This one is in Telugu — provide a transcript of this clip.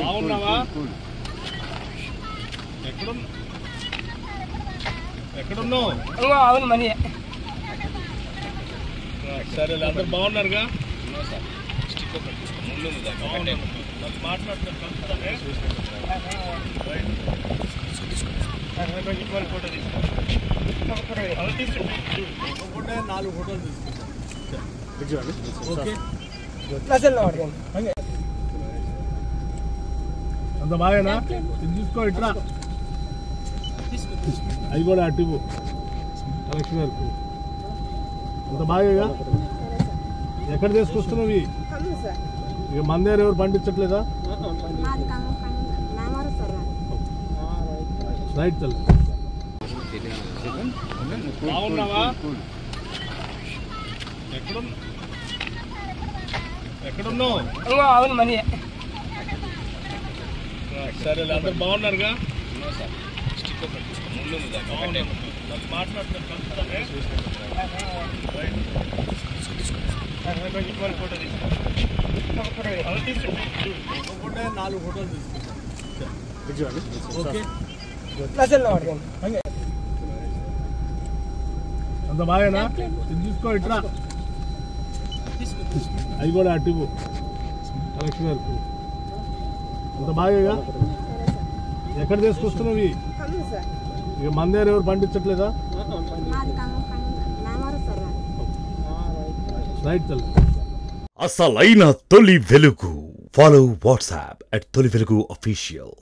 బాగున్నావా? ఎక్కడున్నావు? అవును మనీ సరే, అందరు బాగున్నారుగా? నాలుగు ఫోటోలు అంత బాగానా? ఇది తీసుకో, ఇట్రా. అది కూడా అటు కలెక్షన్ వరకు అంత బాగా. ఎక్కడ తీసుకొస్తున్నావు? ఇక మన దగ్గర ఎవరు పండించట్లేదా? రైట్ తల్లి. బాగున్నావా? ఎక్కడున్నావు? అవును మనీ సరే, అందరు బాగున్నారుగా? నాలుగు ఫోటోలు అంత బాగానా? ఇది తీసుకో, ఇట్రా. అది కూడా అటు కలెక్షన్ వరకు అంత బాగా. ఎక్కడ తీసుకొస్తున్నావు? ఇక మన దగ్గర ఎవరు పండించట్లేదా? రైట్ తల్లి. అసలైన తొలి వెలుగు. ఫాలో వాట్సాప్ @తొలి వెలుగు official.